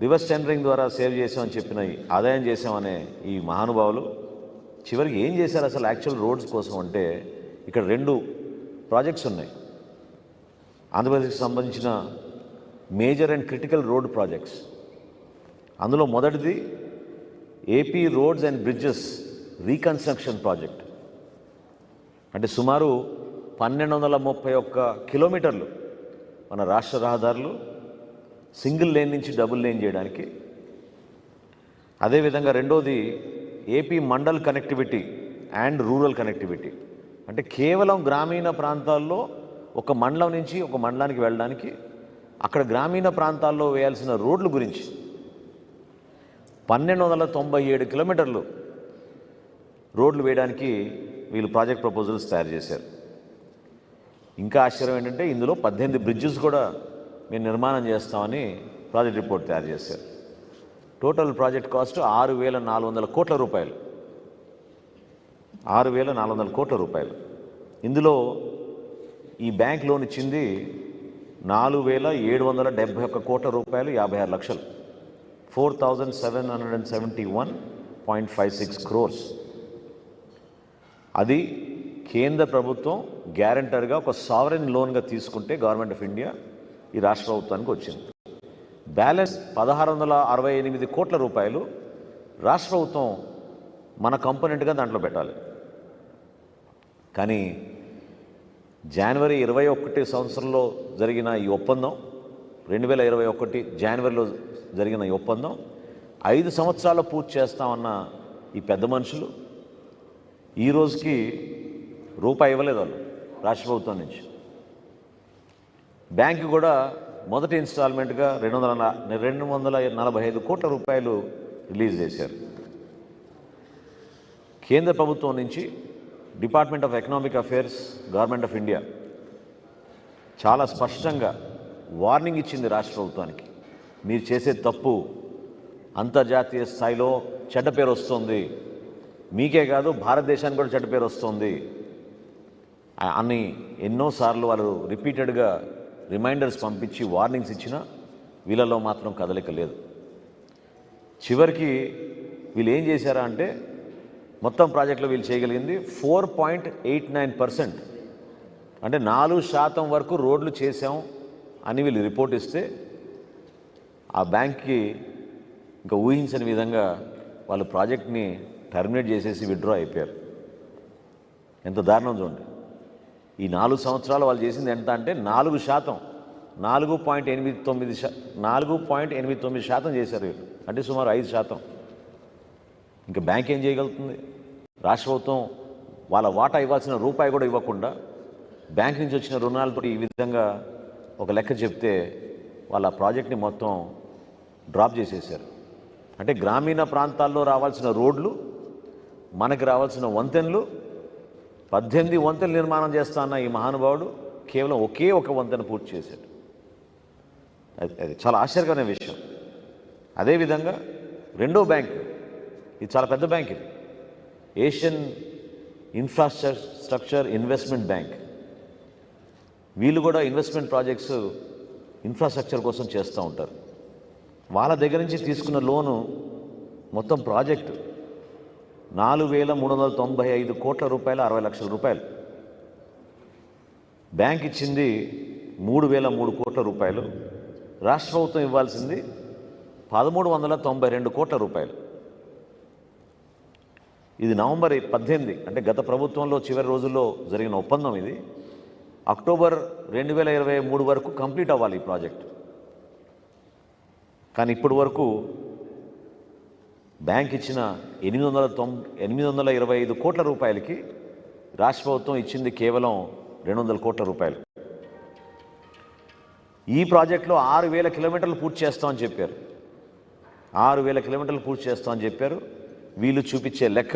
Reverse tendering ద్వారా save చేసామని చెప్పిన ఆదాయం చేసామనే ఈ మహానుభావులు చివరికి ఏం చేశారు అసలు యాక్చువల్ రోడ్స్ కోసం అంటే ఇక్కడ 2 ప్రాజెక్ట్స్ ఉన్నాయి ఆంధ్రప్రదేశ్కి సంబంధించిన major and critical road projects. అందులో మొదటిది AP roads and bridges reconstruction project. అంటే సుమారు 1231 కిలోమీటర్లు మన రాష్ట్ర రహదారులు సింగిల్ లేన్ నుంచి డబుల్ లేన్ చేయడానికి. అదేవిధంగా రెండోది AP mandal connectivity and rural connectivity. అంటే కేవలం గ్రామీణ ప్రాంతాల్లో ఒక మండలం నుంచి ఒక మండలానికి వెళ్ళడానికి అక్కడ గ్రామీణ ప్రాంతాల్లో వేయాల్సిన రోడ్ల గురించి 1297 కిలోమీటర్లు రోడ్లు వేయడానికి వీళ్ళు ప్రాజెక్ట్ ప్రపోజల్స్ తయారు చేశారు. ఇంకా ఆశ్చర్యం ఏంటంటే ఇందులో 18 బ్రిడ్జెస్ కూడా మేము నిర్మాణం చేస్తామని ప్రాజెక్ట్ రిపోర్ట్ తయారు చేశారు. టోటల్ ప్రాజెక్ట్ కాస్ట్ 6,400 కోట్ల రూపాయలు. 6,400 కోట్ల రూపాయలు. ఇందులో ఈ బ్యాంక్ లోన్ ఇచ్చింది 4,771 కోట్ల రూపాయలు, 56 లక్షలు, 4,771.56 crores. అది కేంద్ర ప్రభుత్వం గ్యారంటర్గా ఒక సావరెన్ లోన్గా తీసుకుంటే గవర్నమెంట్ ఆఫ్ ఇండియా ఈ రాష్ట్ర ప్రభుత్వానికి వచ్చింది. బ్యాలెన్స్ 1,668 కోట్ల రూపాయలు రాష్ట్ర ప్రభుత్వం మన కంపోనెంట్గా దాంట్లో పెట్టాలి. కానీ జనవరి 21 సంవత్సరంలో జరిగిన ఈ ఒప్పందం, 2021 జనవరిలో జరిగిన ఈ ఒప్పందం 5 సంవత్సరాలు పూర్తి చేస్తామన్న ఈ పెద్ద మనుషులు ఈ రోజుకి రూపాయి ఇవ్వలేదు వాళ్ళు రాష్ట్ర ప్రభుత్వం నుంచి. బ్యాంకు కూడా మొదటి ఇన్స్టాల్మెంట్గా 245 కోట్ల రూపాయలు రిలీజ్ చేశారు. కేంద్ర ప్రభుత్వం నుంచి department of economic affairs, government of India చాలా స్పష్టంగా వార్నింగ్ ఇచ్చింది రాష్ట్ర ప్రభుత్వానికి. మీరు చేసే తప్పు అంతర్జాతీయ స్థాయిలో చెడ్డ పేరు వస్తుంది, మీకే కాదు భారతదేశానికి కూడా చెడ్డ పేరు వస్తుంది అని ఎన్నోసార్లు వాళ్ళు రిపీటెడ్గా రిమైండర్స్ పంపించి వార్నింగ్స్ ఇచ్చినా వీళ్ళలో మాత్రం కదలిక లేదు. చివరికి వీళ్ళు ఏం చేశారా అంటే మొత్తం ప్రాజెక్టులో వీళ్ళు చేయగలిగింది 4.89%, అంటే 4% వరకు రోడ్లు చేసాం అని వీళ్ళు రిపోర్ట్ ఇస్తే ఆ బ్యాంక్కి ఇంకా ఊహించని విధంగా వాళ్ళు ప్రాజెక్ట్ని టర్మినేట్ చేసేసి విత్డ్రా అయిపోయారు. ఎంత దారుణం చూడండి. ఈ 4 సంవత్సరాలు వాళ్ళు చేసింది ఎంత అంటే 4%, 4.89% చేశారు వీళ్ళు, అంటే సుమారు 5%. ఇంకా బ్యాంక్ ఏం చేయగలుగుతుంది? రాష్ట్ర ప్రభుత్వం వాళ్ళ వాటా ఇవ్వాల్సిన రూపాయి కూడా ఇవ్వకుండా బ్యాంక్ నుంచి వచ్చిన రుణాలతో ఈ విధంగా ఒక లెక్క చెప్తే వాళ్ళ ప్రాజెక్ట్ని మొత్తం డ్రాప్ చేసేసారు. అంటే గ్రామీణ ప్రాంతాల్లో రావాల్సిన రోడ్లు, మనకి రావాల్సిన వంతెనలు, 18 వంతెనలు నిర్మాణం చేస్తా అన్న ఈ మహానుభావుడు కేవలం ఒకే ఒక వంతెన పూర్తి చేశాడు. అది చాలా ఆశ్చర్యకరమైన విషయం. అదేవిధంగా రెండో బ్యాంక్, ఇది చాలా పెద్ద బ్యాంక్, ఇది ఏషియన్ ఇన్ఫ్రాస్ట్రక్చర్ ఇన్వెస్ట్మెంట్ బ్యాంక్. వీళ్ళు కూడా ఇన్వెస్ట్మెంట్ ప్రాజెక్ట్స్ ఇన్ఫ్రాస్ట్రక్చర్ కోసం చేస్తూ ఉంటారు. వాళ్ళ దగ్గర నుంచి తీసుకున్న లోను మొత్తం ప్రాజెక్టు 4,395 కోట్ల రూపాయలు, 60 లక్షల రూపాయలు. బ్యాంక్ ఇచ్చింది 3,003 కోట్ల రూపాయలు. రాష్ట్ర ప్రభుత్వం ఇవ్వాల్సింది 1,392 కోట్ల రూపాయలు. ఇది నవంబర్ 18, అంటే గత ప్రభుత్వంలో చివరి రోజుల్లో జరిగిన ఒప్పందం. ఇది అక్టోబర్ 2023 వరకు కంప్లీట్ అవ్వాలి ఈ ప్రాజెక్ట్. కానీ ఇప్పటి వరకు బ్యాంక్ ఇచ్చిన 825 కోట్ల రూపాయలకి రాష్ట్ర ప్రభుత్వం ఇచ్చింది కేవలం 200 కోట్ల రూపాయలు. ఈ ప్రాజెక్టులో 6,000 కిలోమీటర్లు పూర్తి చేస్తామని చెప్పారు. 6,000 కిలోమీటర్లు పూర్తి చేస్తామని చెప్పారు. వీళ్ళు చూపించే లెక్క